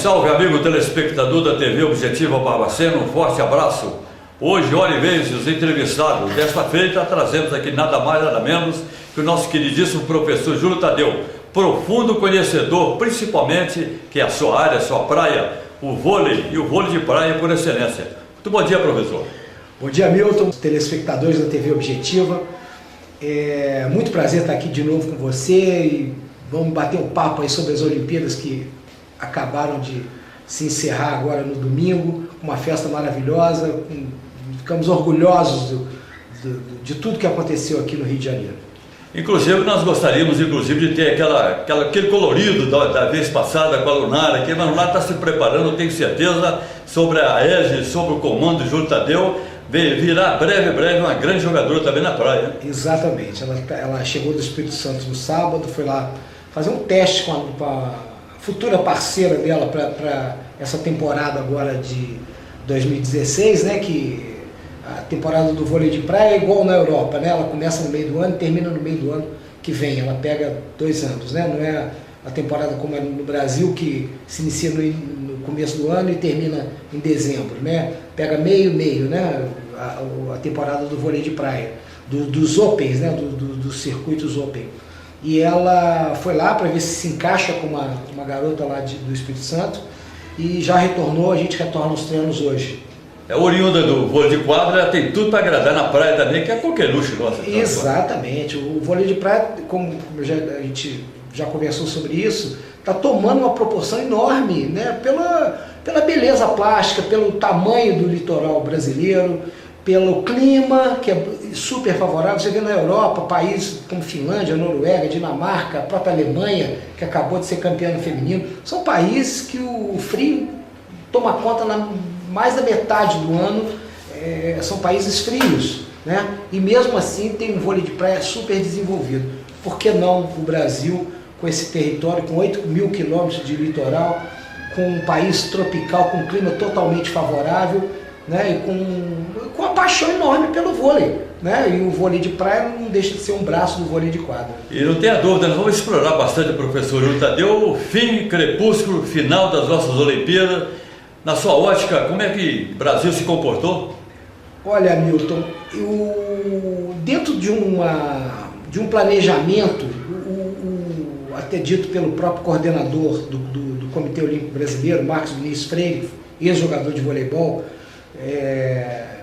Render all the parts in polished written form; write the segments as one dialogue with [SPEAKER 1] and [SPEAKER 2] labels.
[SPEAKER 1] salve, amigo telespectador da TV Objetiva Barbacena, um forte abraço. Hoje, hora e vez, os entrevistados. Desta feita, trazemos aqui nada mais, nada menos que o nosso queridíssimo professor Júlio Tadeu, profundo conhecedor, principalmente, que é a sua área, a sua praia, o vôlei e o vôlei de praia por excelência. Muito bom dia, professor.
[SPEAKER 2] Bom dia, Milton, telespectadores da TV Objetiva. É muito prazer estar aqui de novo com você e vamos bater um papo aí sobre as Olimpíadas que acabaram de se encerrar agora no domingo, uma festa maravilhosa, ficamos orgulhosos de tudo que aconteceu aqui no Rio de Janeiro.
[SPEAKER 1] Inclusive, nós gostaríamos de ter aquele colorido da vez passada com a Lunara, que a Lunara está se preparando, tenho certeza, sobre a égide, sobre o comando de Júlio Tadeu, virá breve uma grande jogadora também na praia.
[SPEAKER 2] Exatamente, ela chegou do Espírito Santo no sábado, foi lá fazer um teste com a futura parceira dela para essa temporada agora de 2016, né, que a temporada do vôlei de praia é igual na Europa, né, ela começa no meio do ano e termina no meio do ano que vem, ela pega 2 anos, né, não é a temporada como é no Brasil, que se inicia no começo do ano e termina em dezembro, né, pega meio, né, a temporada do vôlei de praia, dos Opens, né, dos circuitos Open. E ela foi lá para ver se encaixa com uma garota lá do Espírito Santo e já retornou, a gente retorna aos treinos hoje.
[SPEAKER 1] É oriunda do vôlei de quadra, ela tem tudo para agradar na praia também, que é qualquer luxo nosso.
[SPEAKER 2] Exatamente, o vôlei de praia, como a gente já conversou sobre isso, está tomando uma proporção enorme, né, pela beleza plástica, pelo tamanho do litoral brasileiro, pelo clima, que é super favorável. Você vê na Europa, países como Finlândia, Noruega, Dinamarca, a própria Alemanha, que acabou de ser campeã no feminino, são países que o frio toma conta mais da metade do ano, são países frios, né? E mesmo assim tem um vôlei de praia super desenvolvido. Por que não o Brasil, com esse território, com 8.000 quilômetros de litoral, com um país tropical, com um clima totalmente favorável, né, e com uma paixão enorme pelo vôlei, né, e o vôlei de praia não deixa de ser um braço do vôlei de quadra.
[SPEAKER 1] E não tenha dúvida, nós vamos explorar bastante, professor Júlio Tadeu, o fim, crepúsculo, final das nossas Olimpíadas. Na sua ótica, como é que o Brasil se comportou?
[SPEAKER 2] Olha, Milton, dentro de um planejamento, até dito pelo próprio coordenador do Comitê Olímpico Brasileiro, Marcos Vinícius Freire, ex-jogador de voleibol,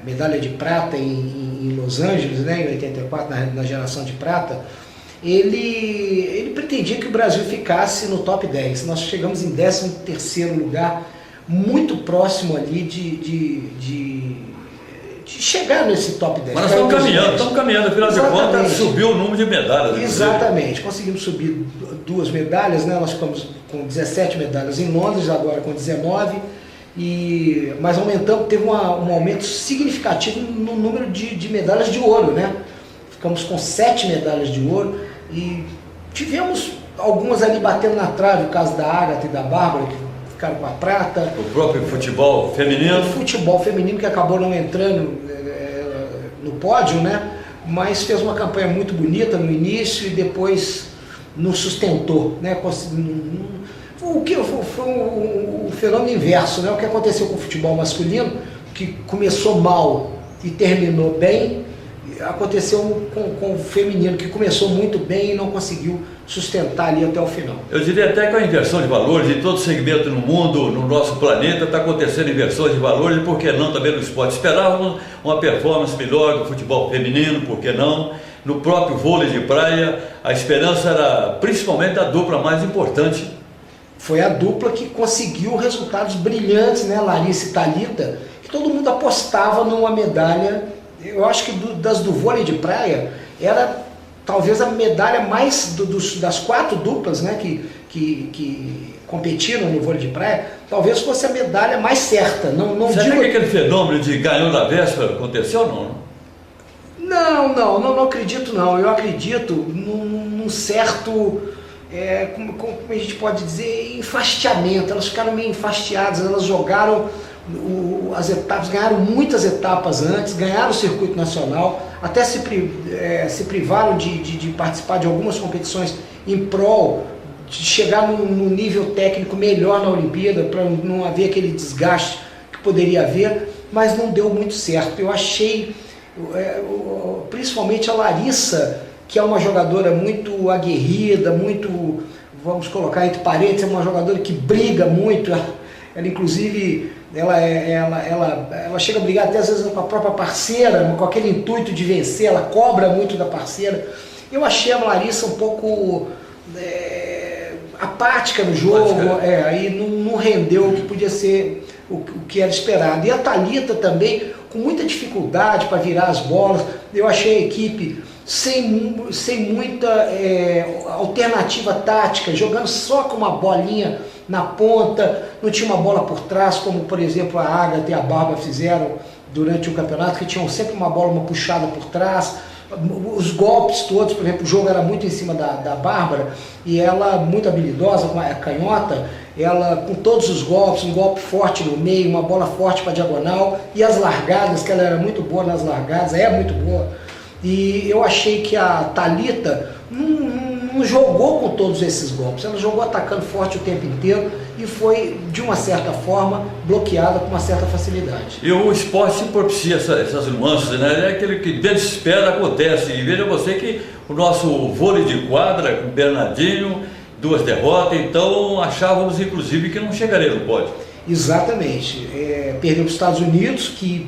[SPEAKER 2] medalha de prata em Los Angeles, né, em 84, na geração de prata, ele pretendia que o Brasil ficasse no top 10. Nós chegamos em 13º lugar, muito próximo ali de chegar nesse top 10.
[SPEAKER 1] Mas nós estamos caminhando, afinal de contas, subiu o número de medalhas.
[SPEAKER 2] Exatamente, conseguimos subir 2 medalhas, né? Nós ficamos com 17 medalhas em Londres, agora com 19, mas aumentamos, teve um aumento significativo no número de medalhas de ouro, né? Ficamos com 7 medalhas de ouro e tivemos algumas ali batendo na trave, o caso da Ágata e da Bárbara, que ficaram com a prata.
[SPEAKER 1] O próprio futebol feminino.
[SPEAKER 2] O futebol feminino, que acabou não entrando no pódio, né? Mas fez uma campanha muito bonita no início e depois nos sustentou, né? O que foi o fenômeno inverso, né? O que aconteceu com o futebol masculino, que começou mal e terminou bem, aconteceu com o feminino, que começou muito bem e não conseguiu sustentar ali até o final.
[SPEAKER 1] Eu diria até que a inversão de valores em todo segmento no mundo, no nosso planeta, está acontecendo inversões de valores, e por que não também no esporte? Esperávamos uma performance melhor do futebol feminino, por que não? No próprio vôlei de praia, a esperança era principalmente a dupla mais importante.
[SPEAKER 2] Foi a dupla que conseguiu resultados brilhantes, né, Larissa e Thalita, que todo mundo apostava numa medalha. Eu acho que das do vôlei de praia era talvez a medalha mais das 4 duplas, né, que competiram no vôlei de praia, talvez fosse a medalha mais certa.
[SPEAKER 1] Você acha que aquele fenômeno de ganhou na véspera aconteceu ou não?
[SPEAKER 2] Não acredito não. Eu acredito num certo, como a gente pode dizer, enfastiamento. Elas ficaram meio enfastiadas, elas jogaram as etapas, ganharam muitas etapas antes, ganharam o circuito nacional, até se privaram de participar de algumas competições em prol de chegar num nível técnico melhor na Olimpíada, para não haver aquele desgaste que poderia haver, mas não deu muito certo. Eu achei, principalmente a Larissa, que é uma jogadora muito aguerrida, muito, vamos colocar entre parênteses, é uma jogadora que briga muito. Ela inclusive, ela chega a brigar até às vezes com a própria parceira, com aquele intuito de vencer, ela cobra muito da parceira. Eu achei a Larissa um pouco apática no jogo, aí não rendeu o que podia ser o que era esperado. E a Thalita também, com muita dificuldade para virar as bolas. Eu achei a equipe sem muita alternativa tática, jogando só com uma bolinha na ponta, não tinha uma bola por trás, como por exemplo a Agatha e a Bárbara fizeram durante o campeonato, que tinham sempre uma bola, uma puxada por trás. Os golpes todos, por exemplo, o jogo era muito em cima da Bárbara, e ela, muito habilidosa, com a canhota, ela com todos os golpes, um golpe forte no meio, uma bola forte para diagonal, e as largadas, que ela era muito boa nas largadas, é muito boa. E eu achei que a Thalita não jogou com todos esses golpes, ela jogou atacando forte o tempo inteiro e foi, de uma certa forma, bloqueada com uma certa facilidade.
[SPEAKER 1] E o esporte propicia essas nuances, né? É aquele que desespera acontece. E veja você que o nosso vôlei de quadra com o Bernardinho, 2 derrotas, então achávamos inclusive que não chegaria no pódio.
[SPEAKER 2] Exatamente. Perdeu para os Estados Unidos, que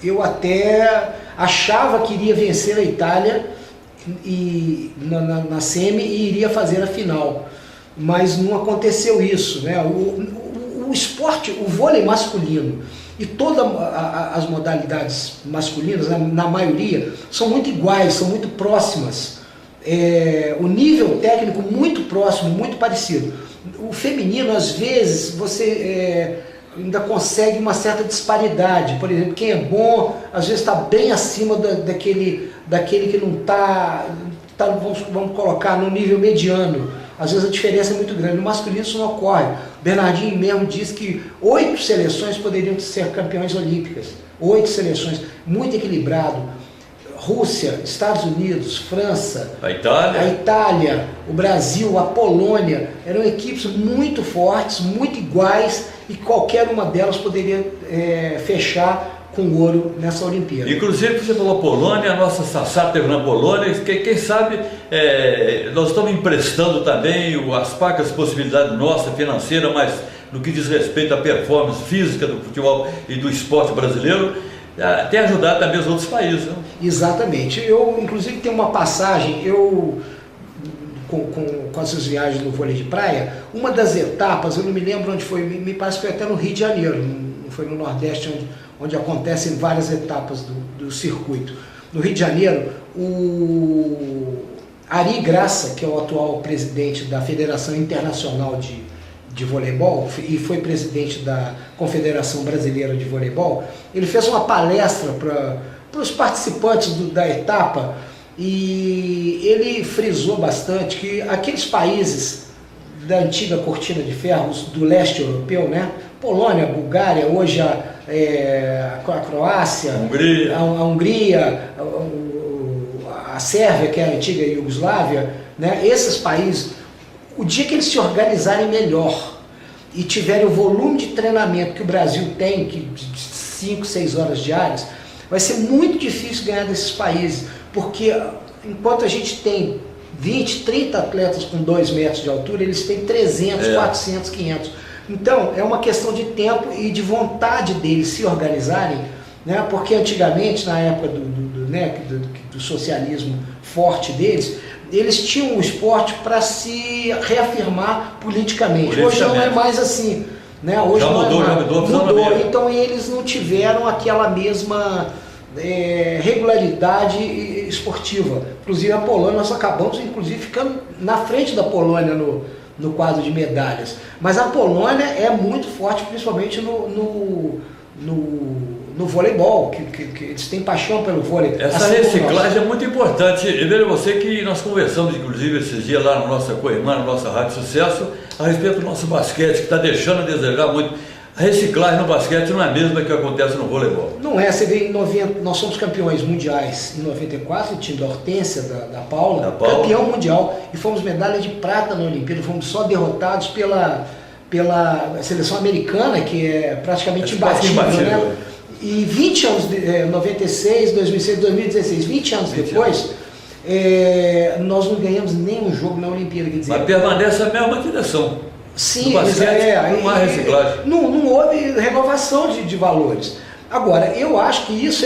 [SPEAKER 2] eu até achava que iria vencer a Itália na semi e iria fazer a final, mas não aconteceu isso, né? O esporte, o vôlei masculino e todas as modalidades masculinas, na maioria, são muito iguais, são muito próximas, o nível técnico muito próximo, muito parecido. O feminino, às vezes, você ainda consegue uma certa disparidade. Por exemplo, quem é bom, às vezes está bem acima daquele que não está, vamos colocar, no nível mediano. Às vezes a diferença é muito grande. No masculino isso não ocorre. Bernardinho mesmo diz que 8 seleções poderiam ser campeões olímpicas. 8 seleções, muito equilibrado. Rússia, Estados Unidos, França, a Itália, o Brasil, a Polônia, eram equipes muito fortes, muito iguais, e qualquer uma delas poderia fechar com ouro nessa Olimpíada.
[SPEAKER 1] Inclusive, você falou Polônia, a nossa Sassá teve na Polônia, quem sabe nós estamos emprestando também as poucas possibilidades nossa financeira, mas no que diz respeito à performance física do futebol e do esporte brasileiro, tem ajudado também os outros países, né?
[SPEAKER 2] Exatamente. Eu, inclusive, tenho uma passagem, com essas viagens no vôlei de praia, uma das etapas, eu não me lembro onde foi, me parece que foi até no Rio de Janeiro, não foi no Nordeste, onde acontecem várias etapas do circuito. No Rio de Janeiro, o Ari Graça, que é o atual presidente da Federação Internacional de Voleibol e foi presidente da Confederação Brasileira de Voleibol, ele fez uma palestra para os participantes da etapa, e ele frisou bastante que aqueles países da antiga cortina de ferro, do leste europeu, né? Polônia, Bulgária, hoje a Croácia, a Hungria, a Sérvia, que é a antiga Iugoslávia, né? Esses países, o dia que eles se organizarem melhor e tiverem o volume de treinamento que o Brasil tem, de 5, 6 horas diárias, vai ser muito difícil ganhar desses países, porque enquanto a gente tem 20, 30 atletas com 2 metros de altura, eles têm 300, 400, 500. Então, é uma questão de tempo e de vontade deles se organizarem, né? Porque antigamente, na época do socialismo forte deles, eles tinham o esporte para se reafirmar politicamente. Hoje não é mais assim, né? Hoje
[SPEAKER 1] já mudou.
[SPEAKER 2] Então eles não tiveram aquela mesma regularidade esportiva. Inclusive a Polônia, nós acabamos ficando na frente da Polônia no quadro de medalhas. Mas a Polônia é muito forte, principalmente no voleibol, que eles têm paixão pelo vôlei.
[SPEAKER 1] Essa reciclagem é muito importante. E veja você que nós conversamos, inclusive, esses dias lá na nossa Coimã, na nossa Rádio Sucesso, a respeito do nosso basquete, que está deixando a desejar muito. A reciclagem no basquete não é a mesma que acontece no voleibol.
[SPEAKER 2] Não é, você vê em 90, nós somos campeões mundiais em 94, o time da Hortência, da Paula, campeão mundial, e fomos medalha de prata na Olimpíada, fomos só derrotados pela seleção americana, que é praticamente imbatível, né? E 20 anos, 96, 2006, 2016, 20 anos depois, nós não ganhamos nenhum jogo na Olimpíada. Quer dizer,
[SPEAKER 1] mas permanece a mesma direção.
[SPEAKER 2] Sim,
[SPEAKER 1] não há reciclagem.
[SPEAKER 2] Não houve renovação de valores. Agora, eu acho que isso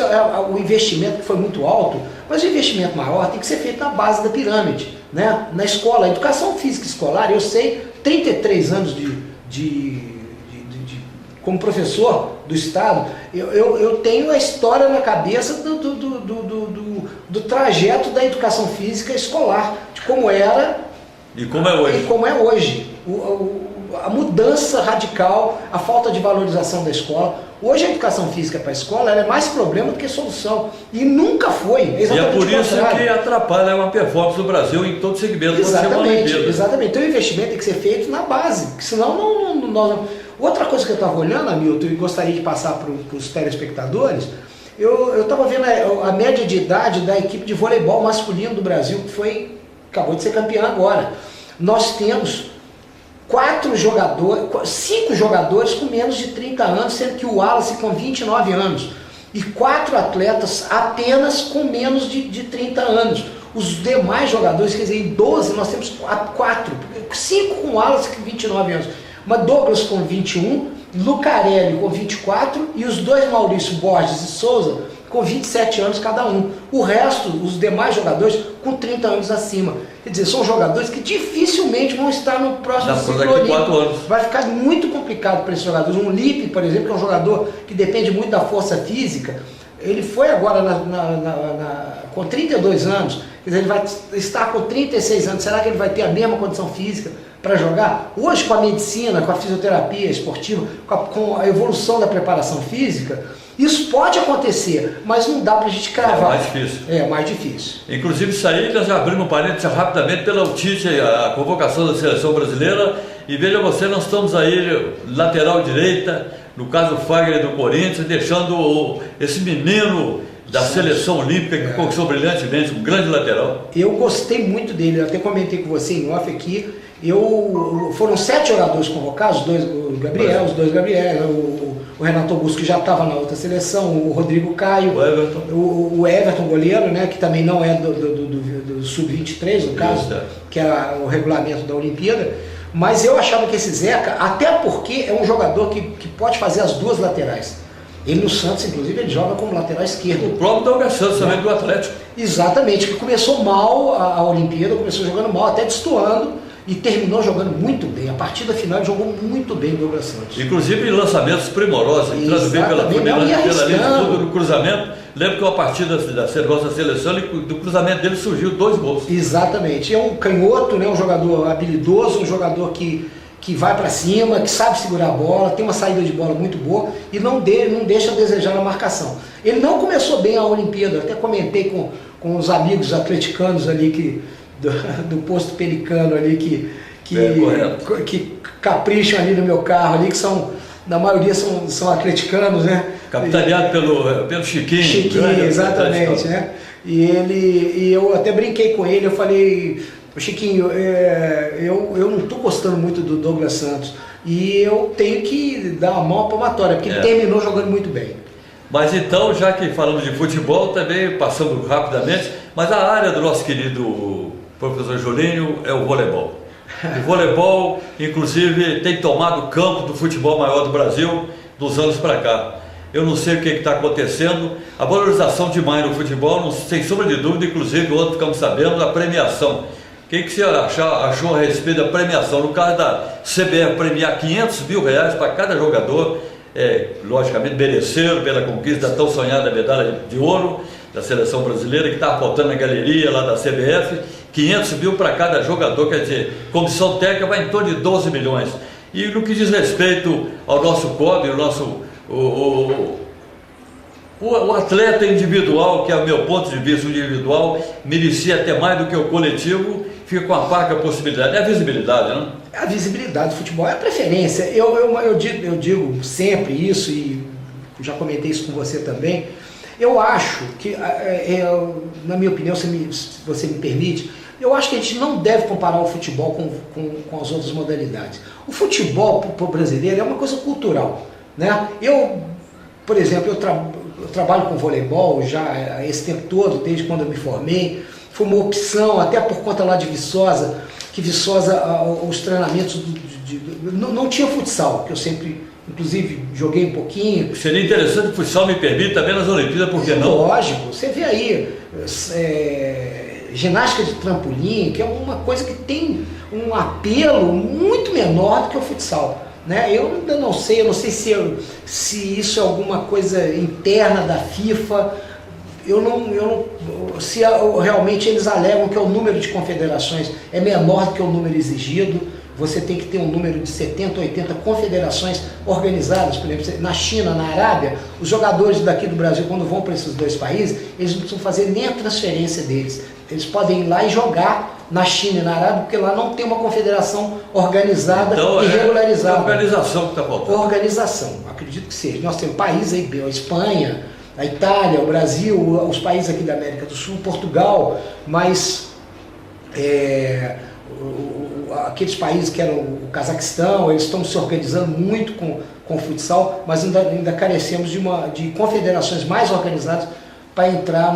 [SPEAKER 2] o investimento que foi muito alto, mas o investimento maior tem que ser feito na base da pirâmide, né? Na escola. A educação física escolar, eu sei, 33 anos como professor do Estado, eu tenho a história na cabeça do trajeto da educação física escolar, de como era
[SPEAKER 1] e como é hoje.
[SPEAKER 2] E como é hoje. A mudança radical, a falta de valorização da escola. Hoje a educação física para a escola ela é mais problema do que solução. E nunca foi.
[SPEAKER 1] E é por isso que atrapalha uma performance do Brasil em todo segmento.
[SPEAKER 2] Exatamente. Então o investimento tem que ser feito na base, porque senão nós não. Outra coisa que eu estava olhando, Hamilton, e gostaria de passar para os telespectadores, eu estava vendo a média de idade da equipe de voleibol masculino do Brasil, que acabou de ser campeã agora. Nós temos 5 jogadores com menos de 30 anos, sendo que o Wallace com 29 anos. E 4 atletas apenas com menos de 30 anos. Os demais jogadores, quer dizer, em 12 nós temos 4. 5 com o Wallace com 29 anos. Mas Douglas com 21, Lucarelli com 24 e os 2 Maurício Borges e Souza com 27 anos cada um. O resto, os demais jogadores, com 30 anos acima. Quer dizer, são jogadores que dificilmente vão estar no próximo ciclo olímpico. Vai ficar muito complicado para esses jogadores. Um Lipe, por exemplo, que é um jogador que depende muito da força física, ele foi agora com 32 anos, quer dizer, ele vai estar com 36 anos. Será que ele vai ter a mesma condição física para jogar? Hoje, com a medicina, com a fisioterapia esportiva, com a evolução da preparação física, isso pode acontecer, mas não dá para a gente cravar.
[SPEAKER 1] É mais difícil.
[SPEAKER 2] É mais difícil.
[SPEAKER 1] Inclusive, isso aí nós já abrimos um parênteses rapidamente pela Tite, a convocação da seleção brasileira. E veja você, nós estamos aí, lateral direita, no caso o Fagner do Corinthians, deixando esse menino da seleção olímpica que conquistou brilhantemente, um grande lateral.
[SPEAKER 2] Eu gostei muito dele, eu até comentei com você em off aqui. Foram 7 jogadores convocados, os dois Gabriel, o Renato Augusto, que já estava na outra seleção, o Rodrigo Caio, o Everton goleiro, né, que também não é do Sub-23, no caso, que é o regulamento da Olimpíada. Mas eu achava que esse Zeca, até porque é um jogador que pode fazer as 2 laterais. Ele no Santos, inclusive, ele joga como lateral esquerdo.
[SPEAKER 1] O próprio Douglas Santos também do Atlético.
[SPEAKER 2] Exatamente, que começou mal a Olimpíada, começou jogando mal, até destoando, e terminou jogando muito bem. A partida final ele jogou muito bem o Douglas Santos.
[SPEAKER 1] Inclusive em lançamentos primorosos, entrando bem pela linha de fundo no cruzamento. Lembro que uma partida da nossa seleção, do cruzamento dele surgiu 2 gols.
[SPEAKER 2] Exatamente. É um canhoto, né, um jogador habilidoso, um jogador que vai para cima, que sabe segurar a bola, tem uma saída de bola muito boa e não deixa a desejar na marcação. Ele não começou bem a Olimpíada, eu até comentei com os amigos atleticanos ali do posto Pelicano ali que capricham ali no meu carro ali, que são, na maioria são atleticanos, né?
[SPEAKER 1] Capitaneado pelo Chiquinho.
[SPEAKER 2] Chiquinho, exatamente, né? E eu até brinquei com ele, eu falei: Chiquinho, eu não estou gostando muito do Douglas Santos e eu tenho que dar uma mão palmatória, porque ele terminou jogando muito bem.
[SPEAKER 1] Mas então, já que falamos de futebol, também passando rapidamente, mas a área do nosso querido professor Julinho é o voleibol. O voleibol, inclusive, tem tomado o campo do futebol maior do Brasil dos anos para cá. Eu não sei o que está acontecendo, a valorização demais no futebol, sem sombra de dúvida, inclusive ontem ficamos sabendo, a premiação. O que você achou a respeito da premiação? No caso da CBF premiar R$500 mil para cada jogador, logicamente mereceram pela conquista da tão sonhada medalha de ouro da seleção brasileira, que está faltando na galeria lá da CBF, R$500 mil para cada jogador, quer dizer, comissão técnica vai em torno de 12 milhões. E no que diz respeito ao nosso COB, o O atleta individual, que é o meu ponto de vista individual, merecia até mais do que o coletivo, fica com a parca possibilidade. É a visibilidade, não?
[SPEAKER 2] A visibilidade do futebol é a preferência. Eu digo sempre isso, e já comentei isso com você também. Eu acho que, na minha opinião, se você me permite, eu acho que a gente não deve comparar o futebol com as outras modalidades. O futebol, para o brasileiro, é uma coisa cultural, né? Por exemplo, eu trabalho com voleibol já esse tempo todo, desde quando eu me formei. Foi uma opção, até por conta lá de Viçosa, que Viçosa, os treinamentos não tinha futsal, que eu sempre, inclusive, joguei um pouquinho.
[SPEAKER 1] Seria interessante que o futsal me permita também nas Olimpíadas, por que não?
[SPEAKER 2] Lógico, você vê aí ginástica de trampolim, que é uma coisa que tem um apelo muito menor do que o futsal, né? Eu ainda não sei, se isso é alguma coisa interna da FIFA. Se realmente eles alegam que o número de confederações é menor do que o número exigido, você tem que ter um número de 70, 80 confederações organizadas. Por exemplo, na China, na Arábia, os jogadores daqui do Brasil, quando vão para esses dois países, eles não precisam fazer nem a transferência deles. Eles podem ir lá e jogar na China e na Arábia, porque lá não tem uma confederação organizada e regularizada.
[SPEAKER 1] É a organização que está faltando.
[SPEAKER 2] Organização, acredito que seja. Nós temos países aí, a Espanha, a Itália, o Brasil, os países aqui da América do Sul, Portugal, mas aqueles países que eram o Cazaquistão, eles estão se organizando muito com o futsal, mas ainda carecemos de confederações mais organizadas para entrar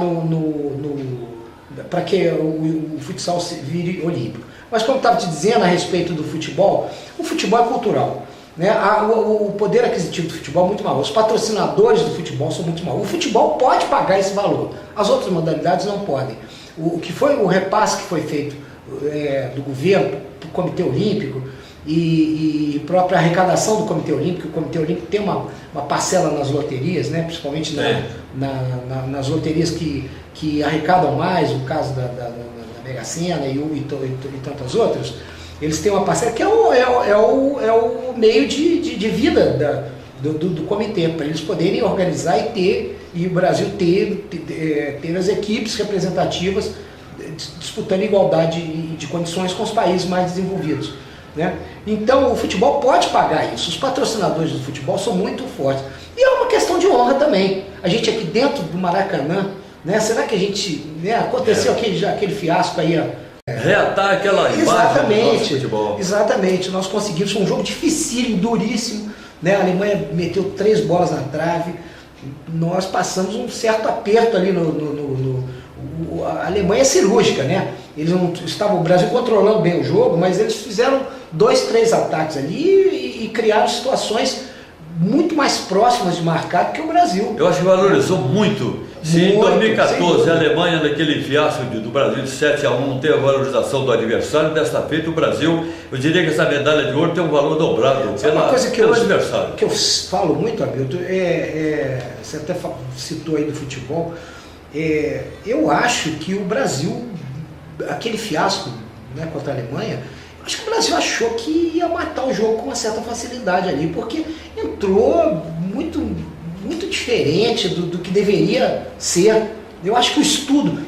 [SPEAKER 2] para que o futsal se vire olímpico. Mas como eu estava te dizendo a respeito do futebol, o futebol é cultural, né? O poder aquisitivo do futebol é muito maior, os patrocinadores do futebol são muito maiores. O futebol pode pagar esse valor, as outras modalidades não podem. O repasse que foi feito do governo para o Comitê Olímpico e própria arrecadação do Comitê Olímpico, o Comitê Olímpico tem uma parcela nas loterias, né? Principalmente nas loterias que arrecadam mais, o caso da Mega Sena e tantas outras. Eles têm uma parcela que é o meio de vida do comitê, para eles poderem organizar e o Brasil ter as equipes representativas disputando igualdade de condições com os países mais desenvolvidos, né? Então o futebol pode pagar isso, os patrocinadores do futebol são muito fortes. E é uma questão de honra também. A gente aqui dentro do Maracanã, né? Será que a gente, né, aconteceu aquele fiasco aí,
[SPEAKER 1] reatar aquela imagem do nosso futebol.
[SPEAKER 2] Exatamente, nós conseguimos, foi um jogo dificílimo, duríssimo, né? A Alemanha meteu 3 bolas na trave, nós passamos um certo aperto ali a Alemanha é cirúrgica, né? Eles não estavam, o Brasil controlando bem o jogo, mas eles fizeram 2, 3 ataques ali e criaram situações muito mais próximas de marcar do que o Brasil.
[SPEAKER 1] Eu acho que valorizou muito. Se em 2014 a Alemanha, naquele fiasco do Brasil de 7-1, não teve a valorização do adversário, desta feita o Brasil, eu diria que essa medalha de ouro tem um valor dobrado pelo adversário.
[SPEAKER 2] Que eu falo muito, Hamilton, você até citou aí do futebol, eu acho que o Brasil, aquele fiasco, né, contra a Alemanha, acho que o Brasil achou que ia matar o jogo com uma certa facilidade ali, porque entrou muito diferente do que deveria ser. Eu acho que o estudo,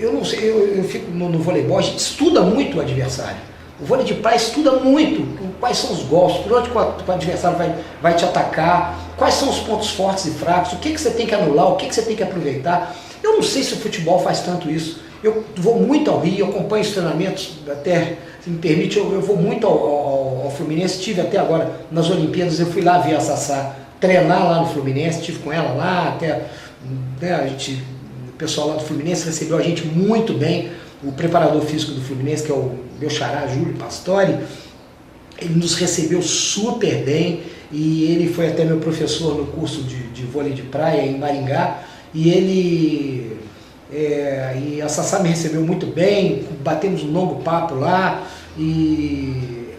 [SPEAKER 2] eu não sei, eu fico no voleibol, a gente estuda muito o adversário. O vôlei de praia estuda muito quais são os golpes, por onde o adversário vai te atacar, quais são os pontos fortes e fracos, o que você tem que anular, o que você tem que aproveitar. Eu não sei se o futebol faz tanto isso. Eu vou muito ao Rio, acompanho os treinamentos, até, se me permite, eu vou muito ao Fluminense, estive até agora nas Olimpíadas, eu fui lá ver a Sassá treinar lá no Fluminense, estive com ela lá, até, né, o pessoal lá do Fluminense recebeu a gente muito bem, o preparador físico do Fluminense, que é o meu xará, Júlio Pastori, ele nos recebeu super bem, e ele foi até meu professor no curso de vôlei de praia em Maringá, e a Sassá me recebeu muito bem, batemos um longo papo lá, e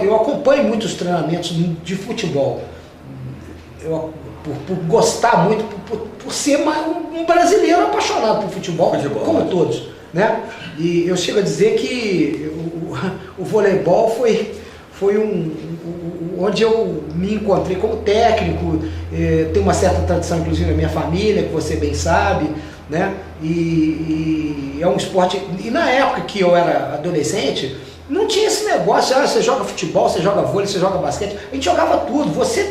[SPEAKER 2] eu acompanho muitos treinamentos de futebol, por gostar muito, por ser um brasileiro apaixonado por futebol como todos, né? E eu chego a dizer que o voleibol foi onde eu me encontrei como técnico, tem uma certa tradição inclusive na minha família, que você bem sabe, né? E é um esporte, e na época que eu era adolescente, não tinha esse negócio, você joga futebol, você joga vôlei, você joga basquete, a gente jogava tudo, você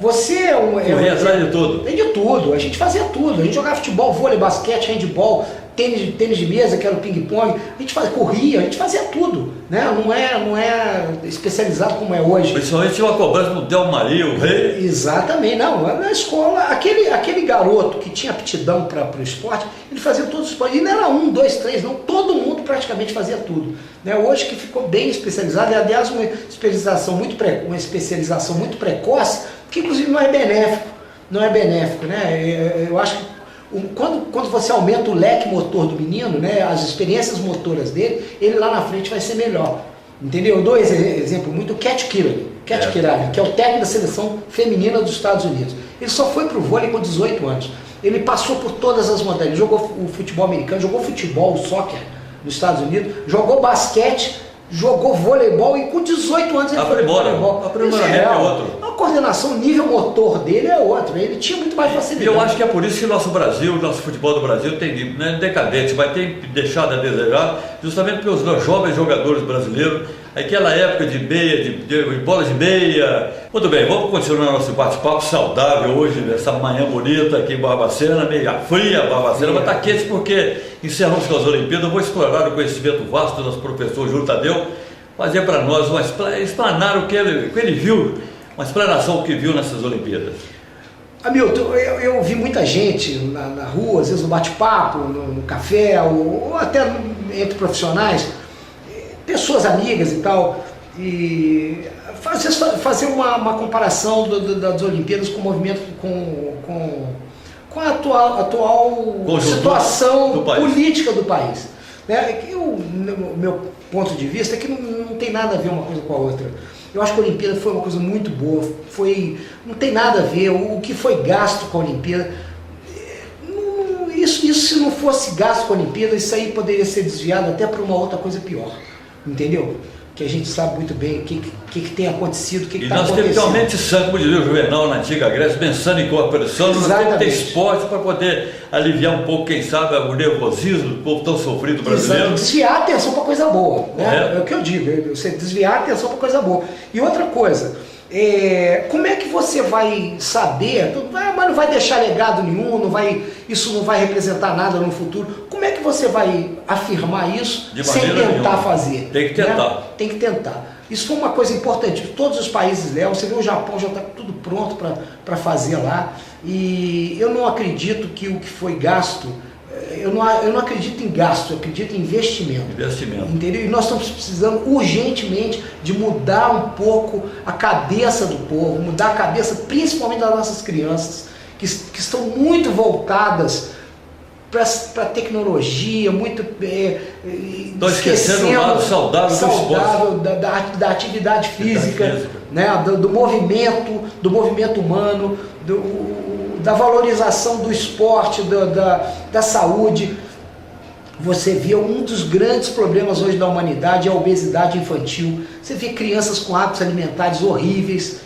[SPEAKER 1] corria atrás de tudo.
[SPEAKER 2] Tem de tudo, a gente fazia tudo, a gente jogava futebol, vôlei, basquete, handball, tênis de mesa, que era o ping-pong, a gente corria, a gente fazia tudo, né? Não é especializado como é hoje.
[SPEAKER 1] Principalmente tinha uma cobrança no Del Maria, o rei.
[SPEAKER 2] Exatamente, não, na escola, aquele garoto que tinha aptidão para o esporte, ele fazia todos os esportes, e não era 1, 2, 3, não, todo mundo praticamente fazia tudo, né? Hoje que ficou bem especializado, e aliás uma especialização muito precoce, que inclusive não é benéfico, né? Eu acho que quando você aumenta o leque motor do menino, né, as experiências motoras dele, ele lá na frente vai ser melhor. Entendeu? Eu dou exemplo muito, o Cat Kirali, que é o técnico da seleção feminina dos Estados Unidos. Ele só foi para o vôlei com 18 anos. Ele passou por todas as modalidades, jogou o futebol americano, jogou futebol, o soccer nos Estados Unidos, jogou basquete, jogou voleibol e com 18 anos ele foi pro voleibol.
[SPEAKER 1] O aprimoramento é outro.
[SPEAKER 2] A coordenação, o nível motor dele é outro, ele tinha muito mais facilidade.
[SPEAKER 1] E eu acho que é por isso que o nosso Brasil, o nosso futebol do Brasil tem, não é decadente, mas tem deixado a desejar, justamente pelos jovens jogadores brasileiros, aquela época de meia, de bola de meia. Muito bem, vamos continuar nosso bate-papo saudável hoje, nessa manhã bonita aqui em Barbacena, meio fria Barbacena, mas está quente porque encerramos com as Olimpíadas. Eu vou explorar o conhecimento vasto do nosso professor Júlio Tadeu, fazer para nós explanar o que ele viu, uma explanação do que viu nessas Olimpíadas.
[SPEAKER 2] Hamilton, eu vi muita gente na rua, às vezes no bate-papo, no café, ou até entre profissionais, pessoas amigas e tal, e fazer uma comparação das Olimpíadas com o movimento, com a atual situação política do país. Né? O meu ponto de vista é que não tem nada a ver uma coisa com a outra. Eu acho que a Olimpíada foi uma coisa muito boa, não tem nada a ver, o que foi gasto com a Olimpíada, isso se não fosse gasto com a Olimpíada, isso aí poderia ser desviado até para uma outra coisa pior, entendeu? Que a gente sabe muito bem o que tem acontecido, o que está acontecendo.
[SPEAKER 1] E nós temos que ter mente sã, como dizia o Juvenal na antiga Grécia, pensando em cooperação, nós temos que ter esporte para poder aliviar um pouco, quem sabe, o nervosismo do povo tão sofrido brasileiro.
[SPEAKER 2] Exato. Desviar a atenção para coisa boa, né? É o que eu digo, você desviar a atenção para coisa boa. E outra coisa, como é que você vai saber, mas não vai deixar legado nenhum, isso não vai representar nada no futuro, como é que você vai afirmar isso sem tentar fazer?
[SPEAKER 1] Tem que tentar.
[SPEAKER 2] Né? Tem que tentar. Isso foi uma coisa importante, todos os países levam, você vê o Japão já está tudo pronto para fazer lá, e eu não acredito que o que foi gasto, eu não acredito em gasto, eu acredito em investimento. Entendeu? E nós estamos precisando urgentemente de mudar um pouco a cabeça do povo, mudar a cabeça principalmente das nossas crianças, que estão muito voltadas para a tecnologia, muito
[SPEAKER 1] estou esquecendo o lado saudável do esporte,
[SPEAKER 2] da atividade física, né? do movimento humano, da valorização do esporte, da saúde. Você vê um dos grandes problemas hoje da humanidade é a obesidade infantil. Você vê crianças com hábitos alimentares horríveis,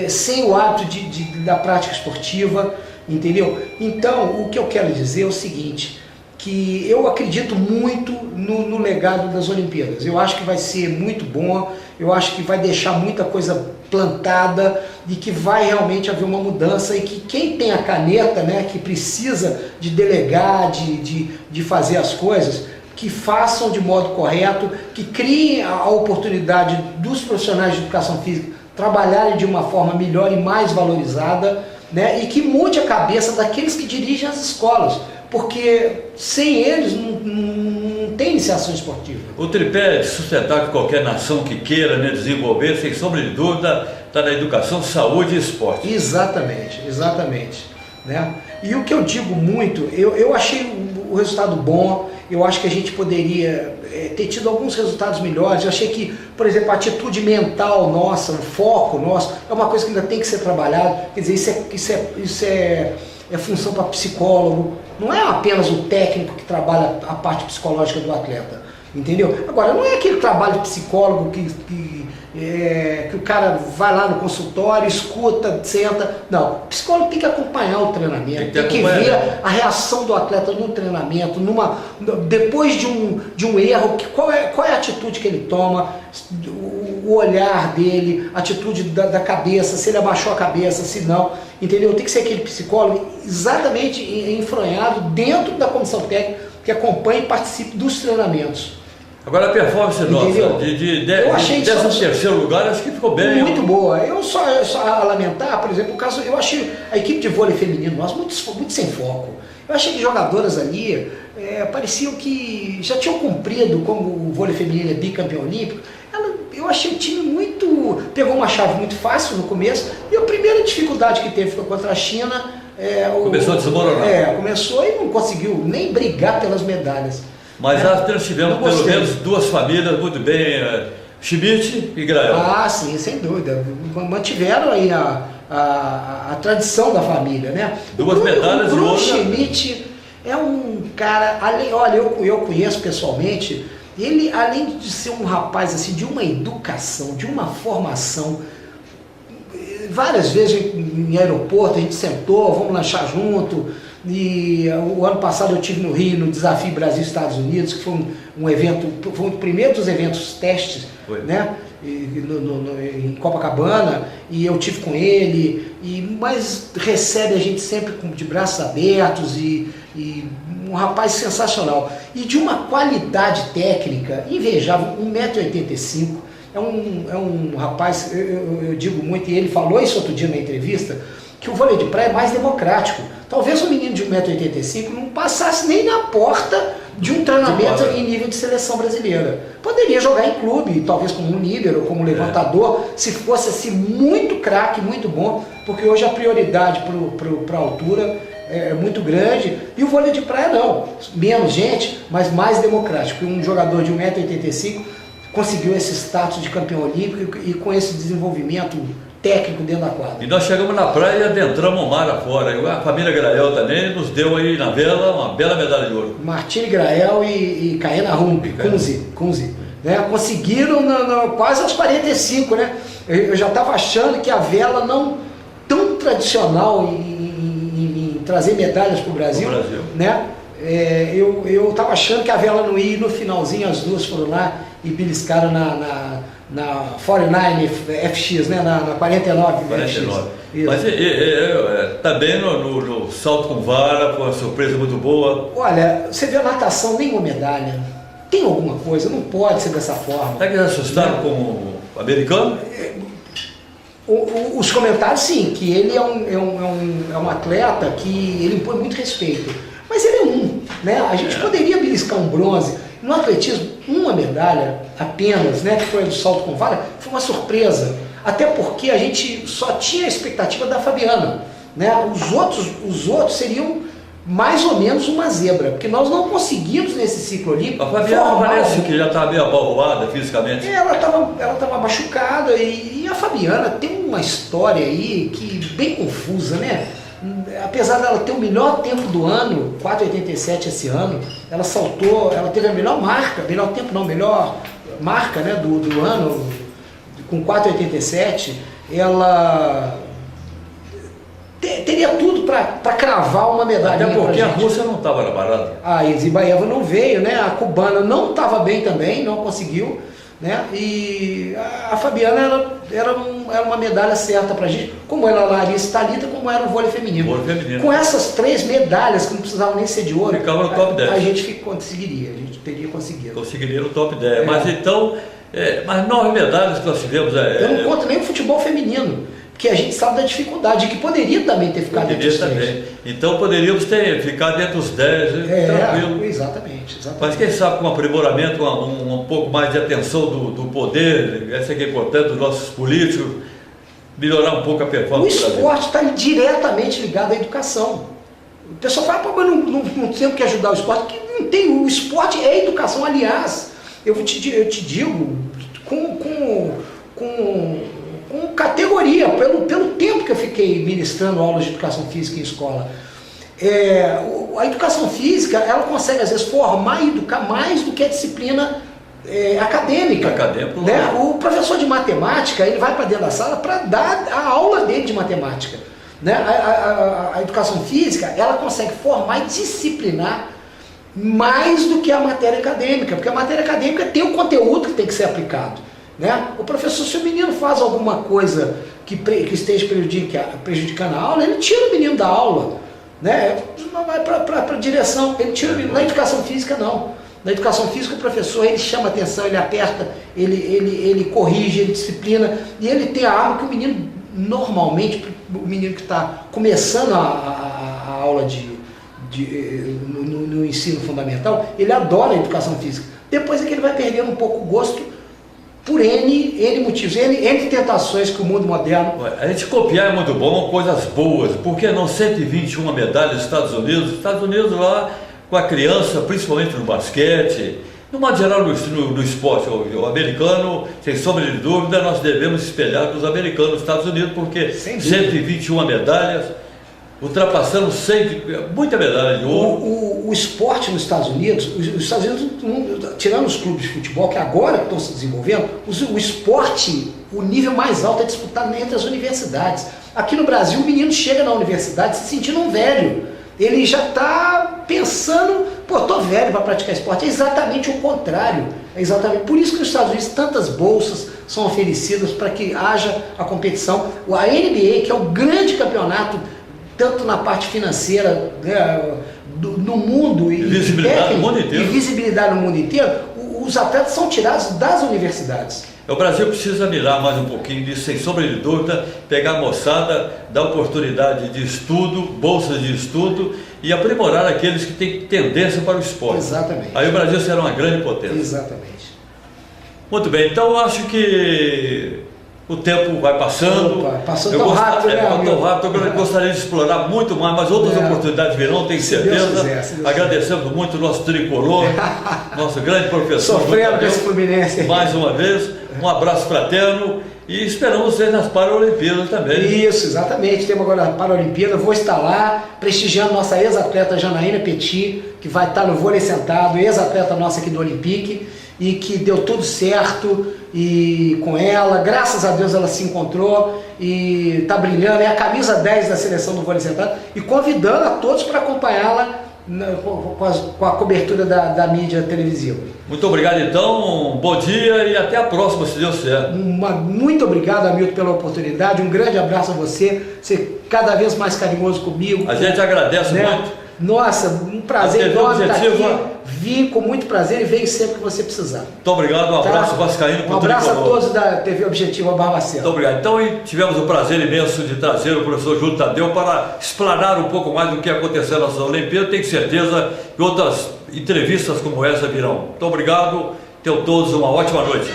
[SPEAKER 2] sem o hábito da prática esportiva, entendeu? Então, o que eu quero dizer é o seguinte, que eu acredito muito no legado das Olimpíadas. Eu acho que vai ser muito bom, eu acho que vai deixar muita coisa plantada e que vai realmente haver uma mudança, e que quem tem a caneta, né, que precisa de delegar, de fazer as coisas, que façam de modo correto, que criem a oportunidade dos profissionais de educação física trabalharem de uma forma melhor e mais valorizada, né, e que mude a cabeça daqueles que dirigem as escolas, porque sem eles não tem iniciação esportiva.
[SPEAKER 1] O tripé sustentável que qualquer nação que queira, né, desenvolver, sem sombra de dúvida, está na educação, saúde e esporte.
[SPEAKER 2] Exatamente. Né? E o que eu digo muito, eu achei o resultado bom, eu acho que a gente poderia ter tido alguns resultados melhores. Eu achei que, por exemplo, a atitude mental nossa, o foco nosso, é uma coisa que ainda tem que ser trabalhado. Quer dizer, isso é função para psicólogo, não é apenas o técnico que trabalha a parte psicológica do atleta, entendeu? Agora, não é aquele trabalho de psicólogo que o cara vai lá no consultório, escuta, senta. Não, o psicólogo tem que acompanhar o treinamento, tem que ver a reação do atleta no treinamento, depois de um erro, qual é a atitude que ele toma, o olhar dele, a atitude da cabeça, se ele abaixou a cabeça, se não, entendeu? Tem que ser aquele psicólogo exatamente enfronhado dentro da comissão técnica que acompanha e participe dos treinamentos.
[SPEAKER 1] Agora a performance nossa, de 13º lugar, acho que ficou bem.
[SPEAKER 2] Muito boa. Eu só a lamentar, por exemplo, o caso, eu achei a equipe de vôlei feminino nossa muito sem foco. Eu achei que jogadoras ali pareciam que já tinham cumprido, como o vôlei feminino é bicampeão olímpico. Eu achei o time pegou uma chave muito fácil no começo, e a primeira dificuldade que teve foi contra a China.
[SPEAKER 1] Começou a desmoronar.
[SPEAKER 2] Começou e não conseguiu nem brigar pelas medalhas.
[SPEAKER 1] Mas nós tivemos pelo menos duas famílias muito bem, Schmidt e Grael.
[SPEAKER 2] Ah, sim, sem dúvida. Mantiveram aí a tradição da família, né?
[SPEAKER 1] Duas medalhas
[SPEAKER 2] o
[SPEAKER 1] de ouro.
[SPEAKER 2] O Schmidt é um cara, olha, eu conheço pessoalmente, ele, além de ser um rapaz assim, de uma educação, de uma formação, várias vezes em aeroporto a gente sentou, vamos lanchar junto. E o ano passado eu estive no Rio, no Desafio Brasil-Estados Unidos, que foi um evento, foi o primeiro dos eventos testes, né? Em Copacabana, e eu estive com ele, mas recebe a gente sempre de braços abertos, e um rapaz sensacional. E de uma qualidade técnica invejável, 1,85 m. É um rapaz, eu digo muito, e ele falou isso outro dia na entrevista, que o vôlei de praia é mais democrático. Talvez um menino de 1,85 m não passasse nem na porta de um treinamento em nível de seleção brasileira. Poderia jogar em clube, talvez como um líbero, como um levantador, se fosse assim muito craque, muito bom, porque hoje a prioridade para a altura é muito grande, e o vôlei de praia não. Menos gente, mas mais democrático. Um jogador de 1,85 m conseguiu esse status de campeão olímpico e com esse desenvolvimento técnico dentro da quadra.
[SPEAKER 1] E nós chegamos na praia e adentramos o mar afora. A família Grael também nos deu aí na vela uma bela medalha de ouro.
[SPEAKER 2] Martine Grael e Caena Rump, Kunze, né? Conseguiram quase aos 45, né? Eu já estava achando que a vela não tão tradicional em trazer medalhas para o Brasil, né? Eu estava achando que a vela não ia, e no finalzinho as duas foram lá e beliscaram na 49 FX, né? na 49 FX.
[SPEAKER 1] Mas também no salto com vara, foi uma surpresa muito boa.
[SPEAKER 2] Olha, você vê a natação, nenhuma medalha. Tem alguma coisa, não pode ser dessa forma.
[SPEAKER 1] Será que eles assustaram com o americano?
[SPEAKER 2] Os comentários, sim, que ele é um atleta que ele impõe muito respeito. Mas ele é né? A gente poderia beliscar um bronze. No atletismo, uma medalha apenas, né, que foi a do salto com vara, foi uma surpresa. Até porque a gente só tinha a expectativa da Fabiana, né? Os outros seriam mais ou menos uma zebra, porque nós não conseguimos nesse ciclo olímpico.
[SPEAKER 1] A Fabiana parece que já está meio abalroada fisicamente.
[SPEAKER 2] Ela estava machucada, e a Fabiana tem uma história aí que bem confusa, né? Apesar dela ter o melhor tempo do ano, 4,87 esse ano, ela teve a melhor marca, melhor marca, né, do ano, com 4,87, ela teria tudo para cravar uma medalha.
[SPEAKER 1] Até porque a Rússia não estava na parada.
[SPEAKER 2] A Zibaeva não veio, né? A cubana não estava bem também, não conseguiu, né? E a Fabiana era uma medalha certa pra gente, como era a Larissa Thalita, como era o vôlei feminino. Com essas 3 medalhas, que não precisavam nem ser de ouro,
[SPEAKER 1] ficava no top 10.
[SPEAKER 2] A gente conseguiria, a gente teria conseguido.
[SPEAKER 1] Conseguiria no top 10. Mas então, mas 9 medalhas que nós tivemos. Eu
[SPEAKER 2] não conto nem o futebol feminino, porque a gente sabe da dificuldade, que poderia também ter ficado entre os 3.
[SPEAKER 1] Então poderíamos ter ficado entre os 10, tranquilo.
[SPEAKER 2] Exatamente.
[SPEAKER 1] Mas quem sabe com um aprimoramento, um pouco mais de atenção do poder, essa que é importante, dos nossos políticos, melhorar um pouco a performance.
[SPEAKER 2] O esporte está diretamente ligado à educação. O pessoal fala, mas não tem que ajudar o esporte, que não tem. O esporte é educação. Aliás, eu te digo, com categoria, pelo tempo que eu fiquei ministrando aulas de educação física em escola, A educação física, ela consegue às vezes formar e educar mais do que a disciplina acadêmica. Né? O professor de matemática, ele vai para dentro da sala para dar a aula dele de matemática. Né? A educação física, ela consegue formar e disciplinar mais do que a matéria acadêmica, porque a matéria acadêmica tem o conteúdo que tem que ser aplicado. Né? O professor, se o menino faz alguma coisa que esteja prejudicando a aula, ele tira o menino da aula. Né? Vai para a direção, ele tira o menino. Na educação física, não. Na educação física, o professor, ele chama atenção, ele aperta, ele corrige, ele disciplina, e ele tem a arma que o menino, normalmente, o menino que está começando a aula no ensino fundamental, ele adora a educação física. Depois é que ele vai perdendo um pouco o gosto por N motivos, N tentações que o mundo moderno...
[SPEAKER 1] A gente copiar é muito bom, coisas boas. Por que não 121 medalhas nos Estados Unidos? Estados Unidos lá, com a criança, principalmente no basquete, no modo geral no esporte, o americano, sem sombra de dúvida, nós devemos espelhar dos americanos nos Estados Unidos, porque 121 medalhas, ultrapassando muita medalha de ouro.
[SPEAKER 2] O esporte nos Estados Unidos, os Estados Unidos, tirando os clubes de futebol, que agora estão se desenvolvendo, o esporte, o nível mais alto é disputado entre as universidades. Aqui no Brasil, o menino chega na universidade se sentindo um velho. Ele já está pensando, pô, tô velho para praticar esporte. É exatamente o contrário. É exatamente por isso que nos Estados Unidos tantas bolsas são oferecidas para que haja a competição. A NBA, que é o grande campeonato, tanto na parte financeira, né, no mundo e
[SPEAKER 1] visibilidade no mundo inteiro.
[SPEAKER 2] E visibilidade no mundo inteiro, os atletas são tirados das universidades.
[SPEAKER 1] O Brasil precisa mirar mais um pouquinho disso, sem sombra de dúvida, pegar a moçada, dar oportunidade de estudo, bolsas de estudo e aprimorar aqueles que têm tendência para o esporte.
[SPEAKER 2] Exatamente.
[SPEAKER 1] Aí o Brasil será uma grande potência.
[SPEAKER 2] Exatamente.
[SPEAKER 1] Muito bem, então eu acho que o tempo vai passando.
[SPEAKER 2] Opa, passou tão rápido, né,
[SPEAKER 1] tão rápido. Eu gostaria de explorar muito mais, mas outras oportunidades virão, tenho certeza. Agradecemos muito o nosso tricolor, nosso grande professor.
[SPEAKER 2] Sofrendo com esse Fluminense.
[SPEAKER 1] Mais uma vez, um abraço fraterno e esperamos vocês nas Paralimpíadas também.
[SPEAKER 2] Isso, exatamente. Temos agora a Paralimpíada. Vou estar lá prestigiando nossa ex-atleta Janaína Petit, que vai estar no vôlei sentado, ex-atleta nossa aqui do Olympique, e que deu tudo certo e com ela, graças a Deus ela se encontrou e está brilhando, é a camisa 10 da seleção do vôlei sentado, e convidando a todos para acompanhá-la com a cobertura da mídia televisiva.
[SPEAKER 1] Muito obrigado então, bom dia e até a próxima, se Deus quiser.
[SPEAKER 2] Muito obrigado, Hamilton, pela oportunidade, um grande abraço a você, cada vez mais carinhoso comigo.
[SPEAKER 1] A gente agradece, né? Muito.
[SPEAKER 2] Nossa, um prazer enorme estar aqui. Vim com muito prazer e venho sempre que você precisar.
[SPEAKER 1] Muito obrigado, um abraço vascaíno.
[SPEAKER 2] Um abraço a todos da TV Objetiva Barbacena.
[SPEAKER 1] Muito obrigado. Então tivemos o prazer imenso de trazer o professor Júlio Tadeu para explanar um pouco mais do que aconteceu nas Olimpíadas. Tenho certeza que outras entrevistas como essa virão. Muito obrigado, tenham todos uma ótima noite.